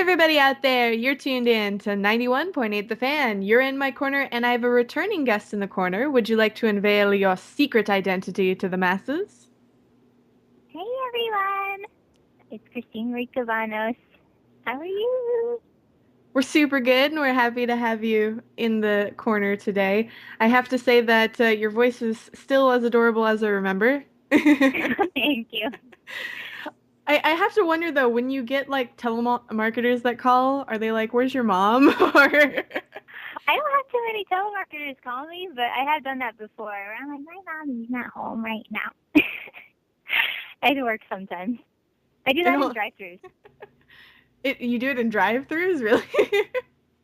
everybody out there, you're tuned in to 91.8 The Fan. You're in my corner, and I have a returning guest in the corner. Would you like to unveil your secret identity to the masses? Hey everyone, it's Christine Marie Cabanos. How are you? We're super good, and we're happy to have you in the corner today. I have to say that your voice is still as adorable as I remember. Thank you. I have to wonder though, when you get like telemarketers that call, are they like, "Where's your mom?" or I don't have too many telemarketers call me, but I have done that before. Where I'm like, my mom is not home right now. I do work sometimes. I do that in drive-thrus. You do it in drive-throughs, really?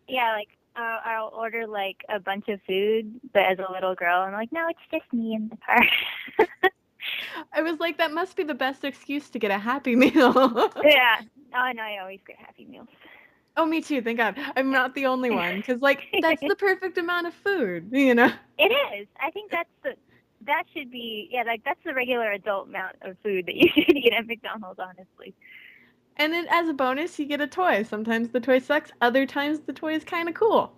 Yeah, like I'll order like a bunch of food, but as a little girl, I'm like, no, it's just me in the car. I was like, that must be the best excuse to get a Happy Meal. Yeah. Oh no, I always get Happy Meals. Oh, me too. Thank God. I'm not the only one. Because, like, that's the perfect amount of food, you know? It is. I think that should be, yeah, like that's the regular adult amount of food that you should eat at McDonald's, honestly. And then as a bonus, you get a toy. Sometimes the toy sucks, other times the toy is kind of cool.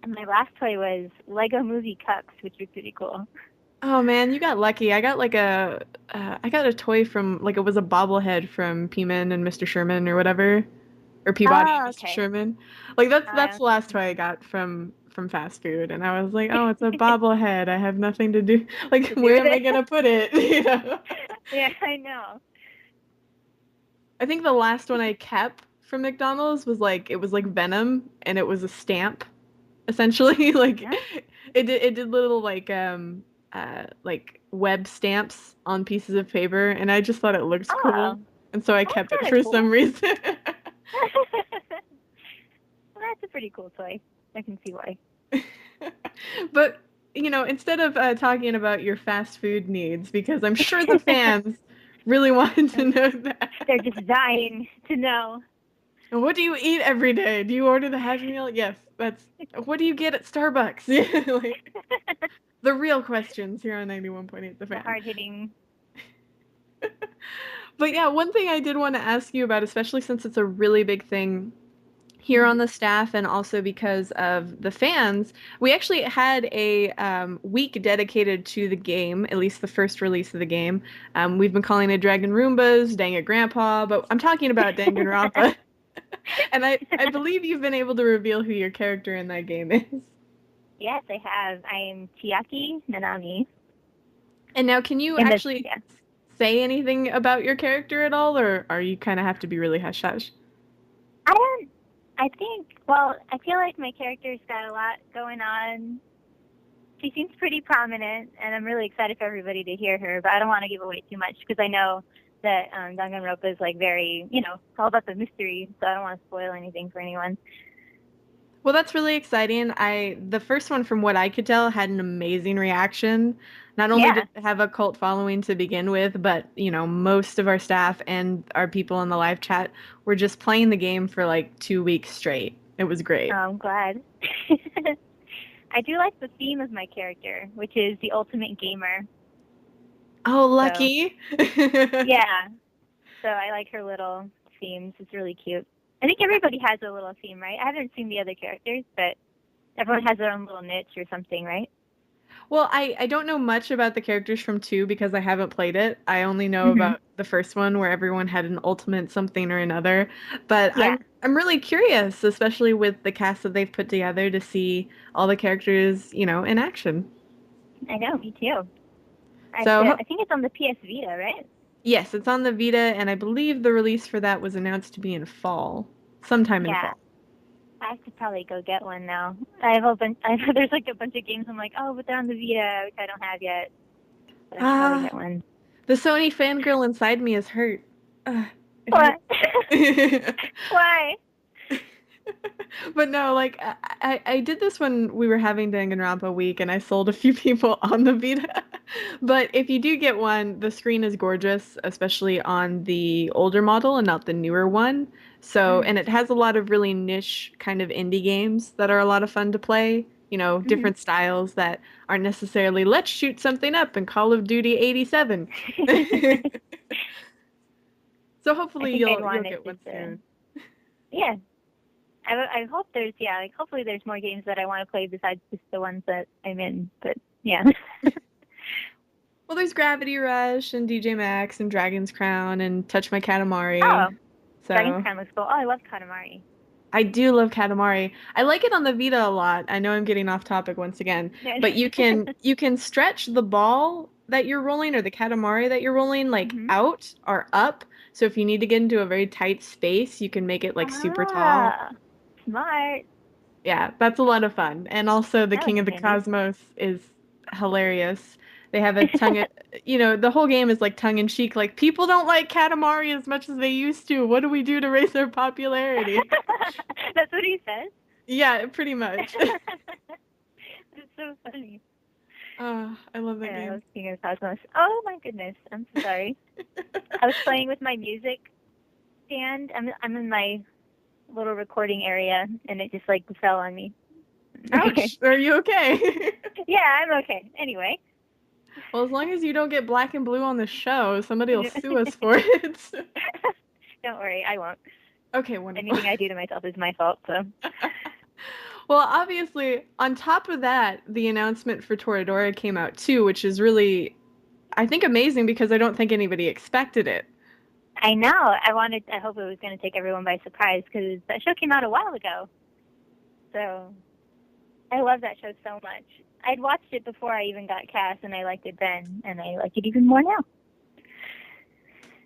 And my last toy was Lego Movie Cups, which was pretty cool. Oh man, you got lucky. I got like I got a toy from, like, it was a bobblehead from P-Man and Mr. Sherman or whatever. Or Peabody and Oh, Mr. okay. Sherman. Like, that's I the last toy I got from fast food. And I was like, oh, it's a bobblehead. I have nothing to do. Like, to do where with am I it. gonna put it? You know? Yeah, I know. I think the last one I kept from McDonald's was like, it was like Venom, and it was a stamp, essentially. Like, Yeah. it did little like web stamps on pieces of paper, and I just thought it looked cool, Oh, and so I that's kept it kind of for some cool. reason. Well, that's a pretty cool toy. I can see why. But instead of talking about your fast food needs, because I'm sure the fans really wanted to know that. They're just dying to know. What do you eat every day? Do you order the Happy Meal? Yes, that's. What do you get at Starbucks? Yeah, like the real questions here on 91.8 The The Fan. hard hitting. But yeah, one thing I did want to ask you about, especially since it's a really big thing here Mhm. on the staff and also because of the fans, we actually had a week dedicated to the game, at least the first release of the game. We've been calling it Dragon Roombas, Dang It Grandpa, but I'm talking about Danganronpa. And I believe you've been able to reveal who your character in that game is. Yes, I have. I'm Chiaki Nanami. And now, can you In this, actually yeah. say anything about your character at all, or are you kind of have to be really hush hush? I don't. I think. Well, I feel like my character's got a lot going on. She seems pretty prominent, and I'm really excited for everybody to hear her. But I don't want to give away too much because I know that Danganronpa is like very, it's all about the mystery. So I don't want to spoil anything for anyone. Well, that's really exciting. The first one, from what I could tell, had an amazing reaction. Not only did Yeah. it have a cult following to begin with, but most of our staff and our people in the live chat were just playing the game for like 2 weeks straight. It was Oh, great. I'm glad. I do like the theme of my character, which is the ultimate gamer. Oh, So lucky. yeah. So I like her little themes. It's really cute. I think everybody has a little theme, right? I haven't seen the other characters, but everyone has their own little niche or something, right? Well, I don't know much about the characters from two because I haven't played it. I only know Mhm. about the first one where everyone had an ultimate something or another. But Yeah. I'm really curious, especially with the cast that they've put together, to see all the characters, in action. I know. Me too. So, I think it's on the PS Vita, right? yes, it's on the Vita, and I believe the release for that was announced to be in fall, sometime in Yeah. fall. I have to probably go get one now. I have a bunch. There's like a bunch of games. I'm like, oh, but they're on the Vita, which I don't have yet. But I should probably Ah, get one. the Sony fangirl inside me is hurt. It What? hurts. Why? But no, like I did this when we were having Danganronpa week, and I sold a few people on the Vita. But if you do get one, the screen is gorgeous, especially on the older model and not the newer one. So, Mm. and it has a lot of really niche kind of indie games that are a lot of fun to play. Mhm. Different styles that aren't necessarily let's shoot something up in Call of Duty 87. So I hopefully think I'd you'll want it get just one soon. Yeah. I hope there's, yeah, like hopefully there's more games that I want to play besides just the ones that I'm in. But yeah. Well, there's Gravity Rush and DJ Maxx and Dragon's Crown and Touch My Katamari. Oh, Dragon's So Crown looks cool. Oh, I love Katamari. I do love Katamari. I like it on the Vita a lot. I know I'm getting off topic once again, but you can stretch the ball that you're rolling or the Katamari that you're rolling like hmm out or up. So if you need to get into a very tight space, you can make it like super tall. Ah, smart. Yeah, that's a lot of fun. And also the That would King of be the handy. Cosmos is hilarious. They have a the whole game is like tongue in cheek, like people don't like Katamari as much as they used to. What do we do to raise their popularity? That's what he says. Yeah, pretty much. That's so funny. Oh, I love that Yeah, I game. was King of Cosmos. Oh my goodness, I'm so sorry. I was playing with my music stand. I'm in my little recording area, and it just like fell on me. Okay. Ouch. Are you okay? Yeah, I'm okay. Anyway, Well, as long as you don't get black and blue on the show, somebody will sue us for it. don't worry, I won't. Okay, wonderful. Anything I do to myself is my fault. So. Well, obviously, on top of that, the announcement for Toradora came out too, which is really, I think, amazing because I don't think anybody expected it. I know. I hope it was going to take everyone by surprise because that show came out a while ago. So I love that show so much. I'd watched it before I even got cast, and I liked it then, and I like it even more now.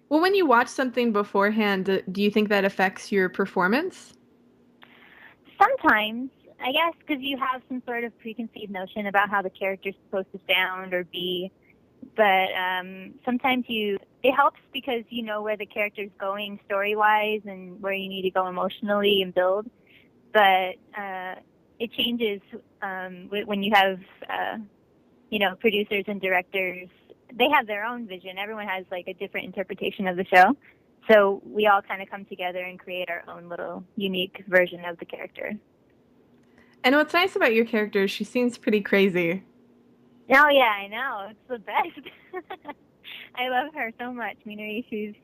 Well, when you watch something beforehand, do you think that affects your performance? Sometimes, I guess, because you have some sort of preconceived notion about how the character's supposed to sound or be, but sometimes it helps because you know where the character's going story-wise and where you need to go emotionally and build. But it changes when you have, producers and directors. They have their own vision. Everyone has like a different interpretation of the show. So we all kind of come together and create our own little unique version of the character. And what's nice about your character is she seems pretty crazy. Oh yeah, I know. It's the best. I love her so much. Minori, she's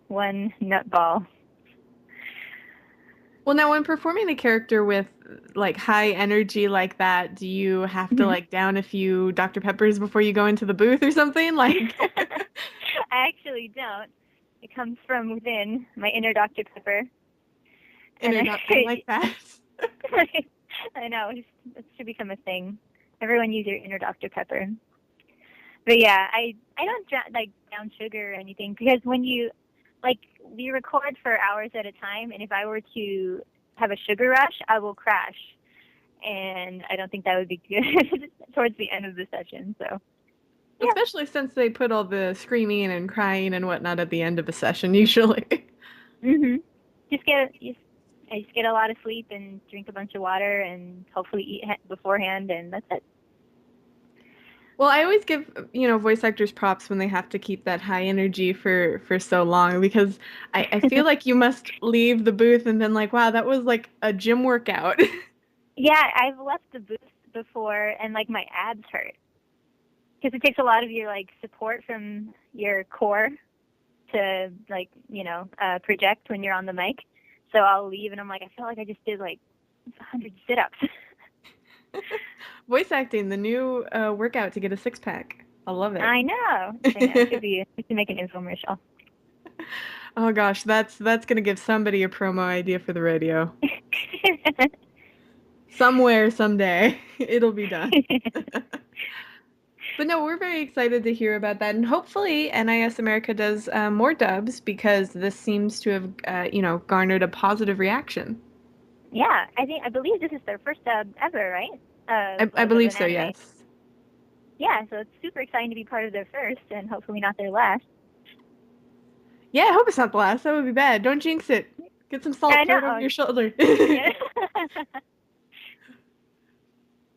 one nutball. Well, now when performing a character with like high energy like that, do you have to Mhm. like down a few Dr. Peppers before you go into the booth or something? Like I actually don't. It comes from within my inner Dr. Pepper. And inner nothing like that. I know, it should become a thing. Everyone use your inner Dr. Pepper. But yeah, I don't like down sugar or anything because when we record for hours at a time, and if I were to have a sugar rush, I will crash, and I don't think that would be good towards the end of the session. So yeah, Especially since they put all the screaming and crying and whatnot at the end of a session usually. mhm. I just get a lot of sleep and drink a bunch of water and hopefully eat beforehand, and that's it. Well, I always give, voice actors props when they have to keep that high energy for so long because I feel like you must leave the booth and then like, wow, that was like a gym workout. Yeah, I've left the booth before, and like my abs hurt because it takes a lot of your like support from your core to project when you're on the mic. So I'll leave, and I'm like, I feel like I just did like 100 sit-ups. Voice acting, the new workout to get a six pack. I love it. I know. It should be. We should make an infomercial. Oh gosh, that's gonna give somebody a promo idea for the radio. Somewhere, someday, it'll be done. But no, we're very excited to hear about that, and hopefully NIS America does more dubs because this seems to have, garnered a positive reaction. Yeah, I believe this is their first dub ever, right? I Of believe an so, anime. yes. Yeah, so it's super exciting to be part of their first, and hopefully not their last. Yeah, I hope it's not the last. That would be bad. Don't jinx it. Get some salt, I throw it over know. your shoulder. Yeah.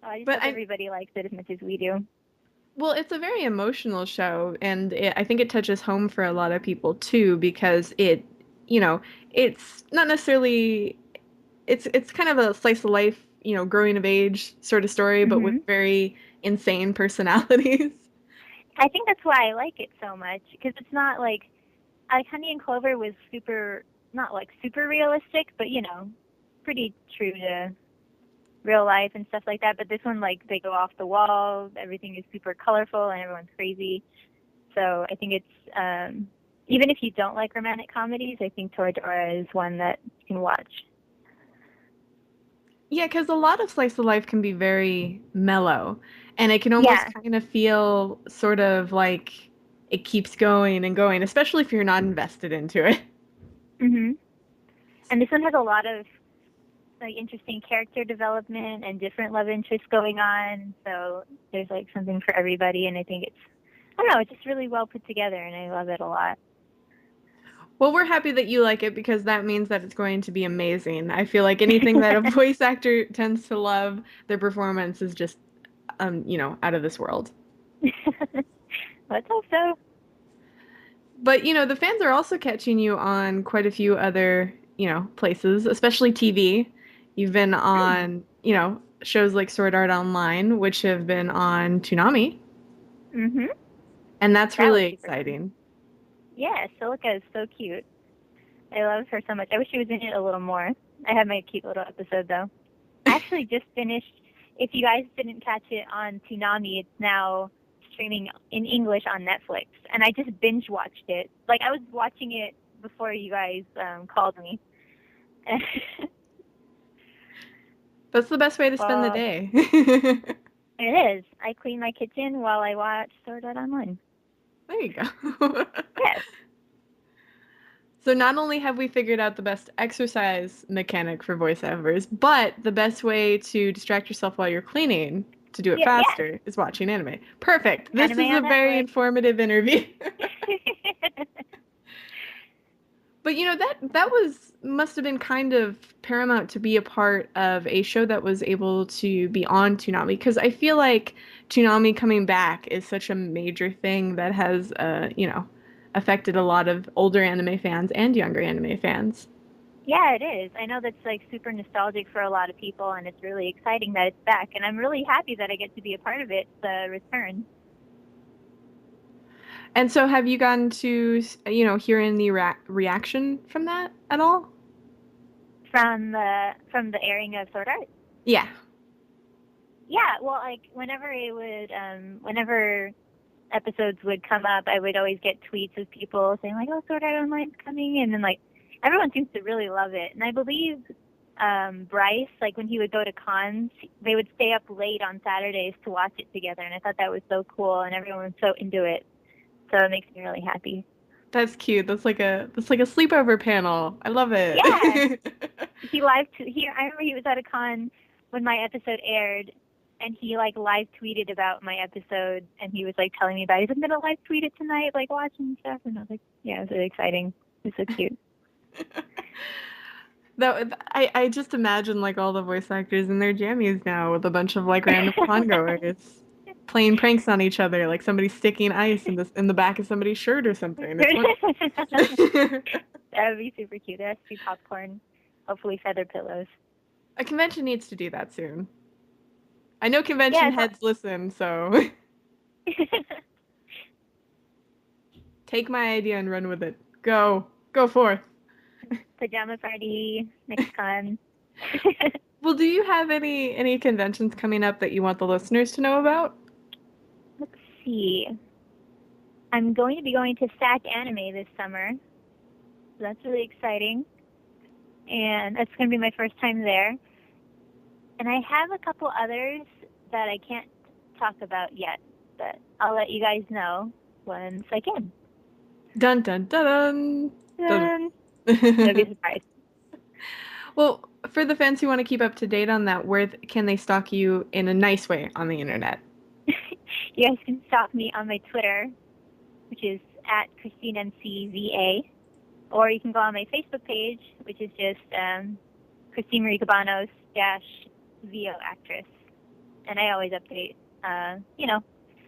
I just But hope everybody likes it as much as we do. well, it's a very emotional show, and I think it touches home for a lot of people too because you know, it's not necessarily it's kind of a slice of life, growing of age sort of story, but with hmm very insane personalities. I think that's why I like it so much because it's not like Honey and Clover was super not like super realistic, but you know, pretty true to real life and stuff like that. But this one, like, they go off the wall, everything is super colorful, and everyone's crazy. So I think it's even if you don't like romantic comedies, I think Toradora is one that you can watch. Yeah, because a lot of slice of life can be very mellow, and it can almost Yeah. kind of feel sort of like it keeps going and going, especially if you're not invested into it. Mhm. And this one has a lot of like interesting character development and different love interests going on. So there's like something for everybody, and I think it's, I don't know, it's just really well put together, and I love it a lot. Well, we're happy that you like it because that means that it's going to be amazing. I feel like anything that a voice actor tends to love, their performance is just, out of this world. Let's hope so. But, the fans are also catching you on quite a few other, places, especially TV. You've been on, shows like Sword Art Online, which have been on Toonami, Mhm. and that's That was really super fun. exciting. Yeah, Silica is so cute. I love her so much. I wish she was in it a little more. I had my cute little episode though. I actually just finished. If you guys didn't catch it on Toonami, it's now streaming in English on Netflix, and I just binge watched it. Like I was watching it before you guys called me. That's the best way to spend the Well, day. it is. I clean my kitchen while I watch Sword Art Online. There you go. Yes. So not only have we figured out the best exercise mechanic for voiceovers, but the best way to distract yourself while you're cleaning to do it Yeah. Yes. faster is watching anime. Perfect. This Anime is a on very Netflix. informative interview. But that was must have been kind of paramount to be a part of a show that was able to be on Toonami because I feel like Toonami coming back is such a major thing that has affected a lot of older anime fans and younger anime fans. Yeah, it is. I know that's like super nostalgic for a lot of people, and it's really exciting that it's back. And I'm really happy that I get to be a part of it, the return. And so have you gotten to hear any reaction from that at all? From the airing of Sword Art. Yeah. Yeah, well, like whenever episodes would come up, I would always get tweets of people saying like, "Oh, Sword Art Online's coming," and then like everyone seems to really love it. And I believe Bryce, like when he would go to cons, they would stay up late on Saturdays to watch it together, and I thought that was so cool, and everyone was so into it. So it makes me really happy. That's cute. That's like a sleepover panel. I love Yeah, it. I remember he was at a con when my episode aired, and he like live tweeted about my episode, and he was like telling me about it. He's like, I'm gonna live tweet it tonight, like watching stuff, and I was like, yeah, it was really exciting. It was so cute. I just imagine like all the voice actors in their jammies now with a bunch of like random con goers playing pranks on each other, like somebody sticking ice in the back of somebody's shirt or something. It's wonderful. That would be super cute. There has to be popcorn, hopefully feather pillows. A convention needs to do that soon. I know convention Yeah, heads listen, so take my idea and run with it. Go forth. pajama party next con. Well, do you have any conventions coming up that you want the listeners to know about? Let's see. I'm going to be going to SAC Anime this summer. So that's really exciting. And that's going to be my first time there. And I have a couple others that I can't talk about yet, but I'll let you guys know once I can. Dun dun dun dun. It'll be Dun. a surprise. Well, for the fans who want to keep up to date on that, where can they stalk you in a nice way on the internet? You guys can stalk me on my Twitter, which is at ChristineMCVA, or you can go on my Facebook page, which is just Christine Marie Cabanos VO actress. And I always update,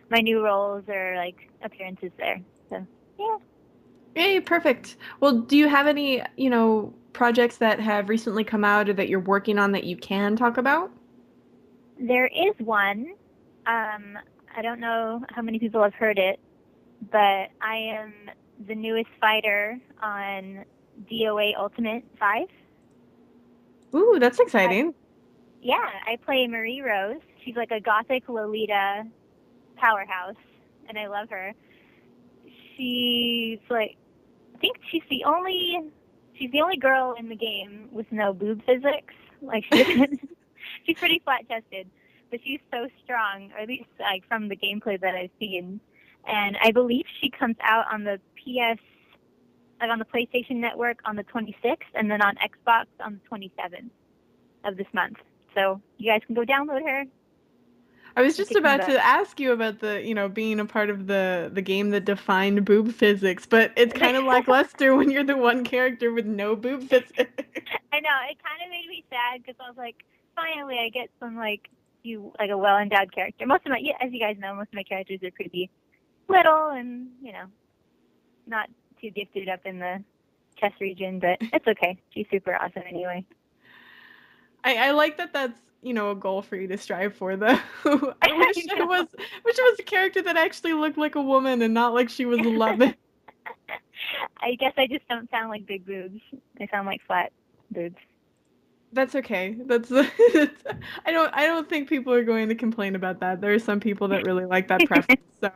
my new roles or like appearances there. So yeah. Hey, perfect. Well, do you have any, projects that have recently come out or that you're working on that you can talk about? There is one. I don't know how many people have heard it, but I am the newest fighter on DOA Ultimate 5. Ooh, that's I, exciting. yeah, I play Marie Rose. She's like a gothic Lolita powerhouse, and I love her. She's like, I think she's the only girl in the game with no boob physics. Like she's pretty flat chested, but she's so strong, or at least like from the gameplay that I've seen. And I believe she comes out on the like on the PlayStation Network on the 26th, and then on Xbox on the 27th of this month. So you guys can go download her I was and just kick some about butt. to ask you about the, being a part of the game that defined boob physics, but it's kind of lackluster when you're the one character with no boob physics. I know, it kind of made me sad because I was like, finally I get some like a well endowed character. Most of my, yeah, as you guys know, most of my characters are pretty little and not too gifted up in the chest region, but it's okay. She's super awesome anyway. I like that that's, a goal for you to strive for, though. I I wish it was a character that actually looked like a woman and not like she was 11. I guess I just don't sound like big boobs. I sound like flat boobs. That's okay. I don't think people are going to complain about that. There are some people that really like that preference. So.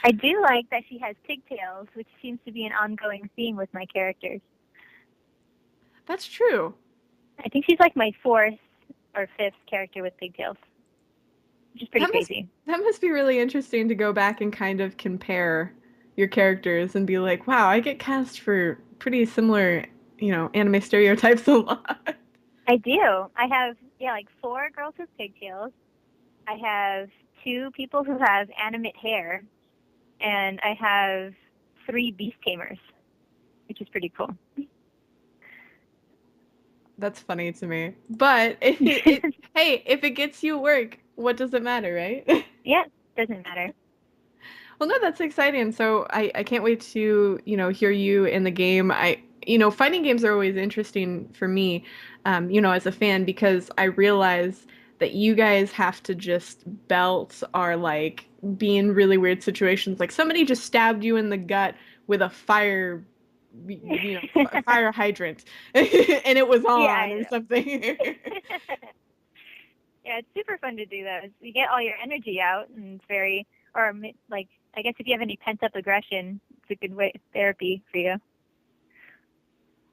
I do like that she has pigtails, which seems to be an ongoing theme with my characters. That's true. I think she's like my fourth or fifth character with pigtails, which is pretty That must crazy. that must be really interesting to go back and kind of compare your characters and be like, wow, I get cast for pretty similar, anime stereotypes a lot. I do. I have, yeah, like four girls with pigtails. I have two people who have animate hair, and I have three beast tamers, which is pretty cool. That's funny to me. But hey, if it gets you work, what does it matter, right? Yeah, doesn't matter. Well, no, that's exciting. So I can't wait to, hear you in the game. Fighting games are always interesting for me, as a fan because I realize that you guys have to just belt or like be in really weird situations. Like somebody just stabbed you in the gut with a fire hydrant and it was Yeah, on I or know. something. Yeah, it's super fun to do those. You get all your energy out, and it's very, or like, I guess if you have any pent up aggression, it's a good way therapy for you.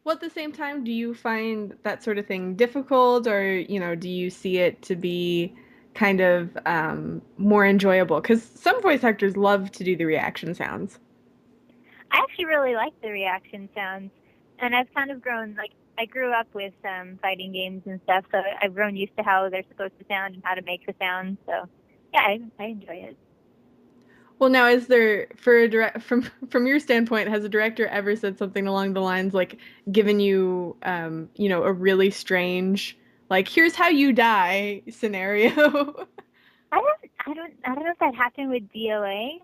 Well, at the same time, do you find that sort of thing difficult, or do you see it to be kind of more enjoyable? Because some voice actors love to do the reaction sounds. I actually really like the reaction sounds, and I've kind of grown like I grew up with fighting games and stuff, so I've grown used to how they're supposed to sound and how to make the sound. So yeah, I enjoy it. Well, now is there for a direct from your standpoint, has a director ever said something along the lines like given you a really strange like here's how you die scenario? I don't know if that happened with DOA.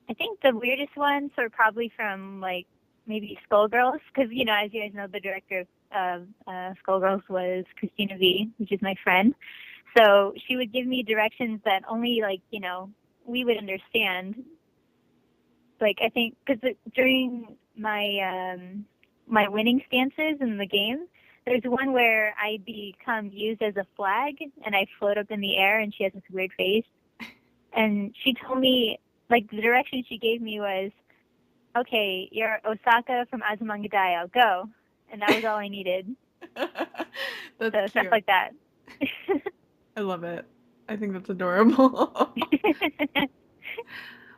I think the weirdest ones are probably from like maybe Skullgirls, because as you guys know, the director of Skullgirls was Christina V, which is my friend. So she would give me directions that only like we would understand. Like I think because during my winning stances in the game, there's one where I become used as a flag and I float up in the air, and she has this weird face. And she told me, like, the direction she gave me was, okay, you're Osaka from Azumangadayo, go. And that was all I needed. That's So stuff cute. like that. I love it. I think that's adorable.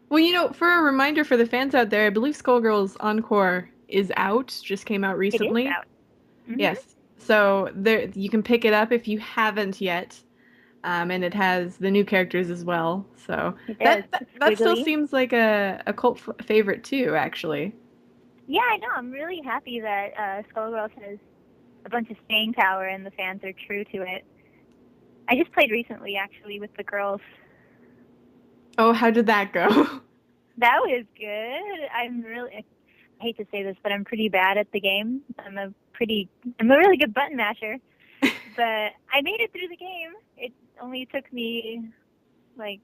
Well, for a reminder for the fans out there, I believe Skullgirls Encore is out, just came out It is recently. out. Hmm. Yes. So there you can pick it up if you haven't yet. And it has the new characters as well. So It that does. that, It's that still squiggly. seems like a cult favorite too, actually. Yeah, I know. I'm really happy that Skullgirls has a bunch of staying power and the fans are true to it. I just played recently, actually, with the girls. Oh, how did that go? That was good. I hate to say this, but I'm pretty bad at the game. I'm a really good button masher, but I made it through the game. It only took me like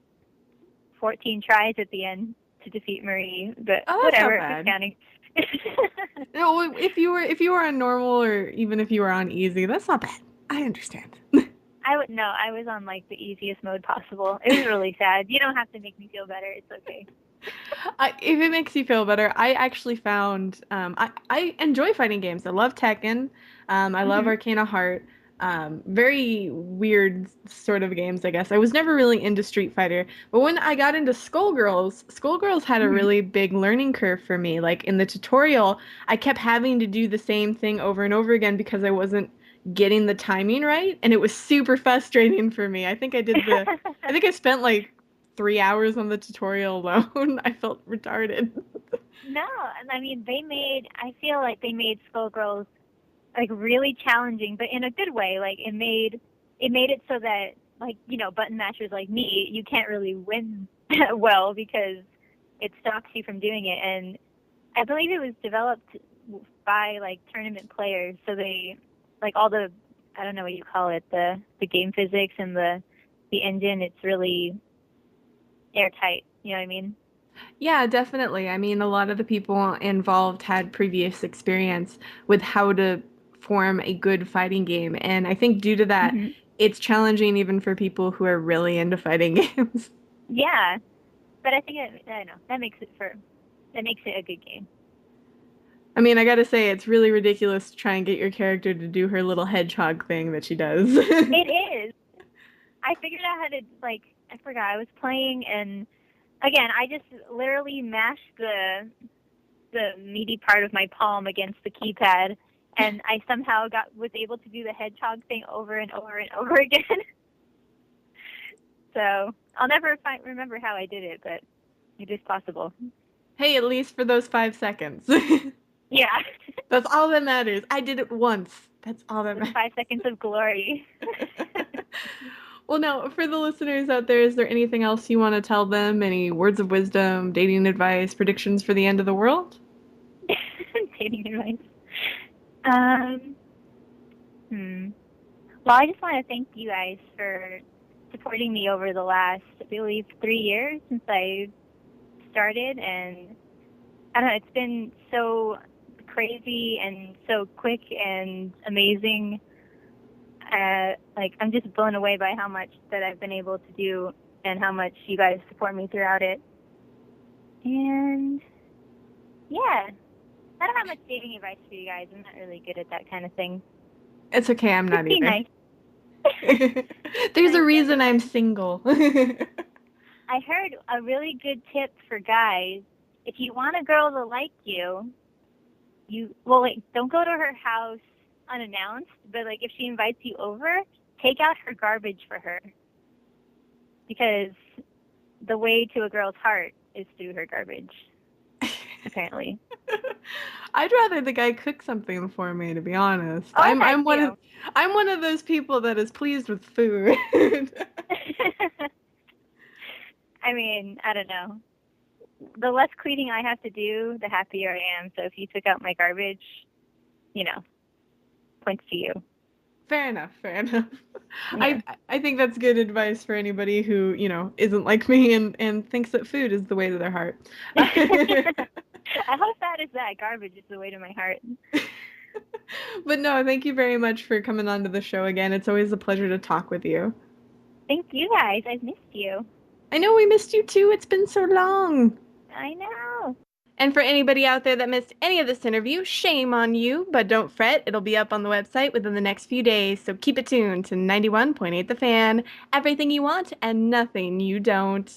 14 tries at the end to defeat Marie, but Oh, that's not whatever, who's bad. counting? No, if you were on normal or even if you were on easy, that's not bad. I understand. I would no, I was on like the easiest mode possible. It was really sad. You don't have to make me feel better. It's okay. If it makes you feel better, I actually found I enjoy fighting games. I love Tekken. I love Mhm. Arcana Heart. Very weird sort of games, I guess. I was never really into Street Fighter, but when I got into Skullgirls, Skullgirls had a Mhm. really big learning curve for me. Like in the tutorial, I kept having to do the same thing over and over again because I wasn't getting the timing right, and it was super frustrating for me. I think I spent like 3 hours on the tutorial alone. I felt retarded. No, and I mean I feel like they made Skullgirls like really challenging, but in a good way. Like it made it so that like, button mashers like me, you can't really win well because it stops you from doing it. And I believe it was developed by like tournament players, so they like all the I don't know what you call it, the game physics and the engine, it's really airtight. You know what I mean? Yeah, definitely. I mean, a lot of the people involved had previous experience with how to form a good fighting game. And I think due to that, Hmm. it's challenging even for people who are really into fighting games. Yeah, but I don't know, that makes it a good game. I mean, I gotta say, it's really ridiculous to try and get your character to do her little hedgehog thing that she does. It is. I figured out how to like I forgot I was playing and again I just literally mashed the meaty part of my palm against the keypad, and I somehow was able to do the hedgehog thing over and over and over again. So I'll never remember how I did it, but it is possible. Hey, at least for those 5 seconds. Yeah, That's all that matters. I did it once. That's all that those matters. 5 seconds of glory. Well, now, for the listeners out there, is there anything else you want to tell them? Any words of wisdom, dating advice, predictions for the end of the world? Dating advice. Um, hmm. Well, I just want to thank you guys for supporting me over the last, I believe, 3 years since I started, and I don't know, it's been so crazy and so quick and amazing. Like I'm just blown away by how much that I've been able to do and how much you guys support me throughout it. And yeah, I don't have much dating advice for you guys. I'm not really good at that kind of thing. It's okay, I'm Just not be either. nice. There's a reason I'm And single. I heard a really good tip for guys. If you want a girl to like you, like don't go to her house unannounced, but like if she invites you over, take out her garbage for her because the way to a girl's heart is through her garbage, apparently. I'd rather the guy cook something for me, to be honest. Oh, that too. I'm one of those people that is pleased with food. I mean, I don't know. The less cleaning I have to do, the happier I am. So if you took out my garbage, you know, points to you. Fair enough, fair enough. Yeah. I think that's good advice for anybody who, isn't like me and thinks that food is the way to their heart. How sad is that? Garbage is the way to my heart. But no, thank you very much for coming on to the show again. It's always a pleasure to talk with you. Thank you guys. I've missed you. I know we missed you too. It's been so long. I know. And for anybody out there that missed any of this interview, shame on you, but don't fret, it'll be up on the website within the next few days, so keep it tuned to 91.8 The Fan. Everything you want and nothing you don't.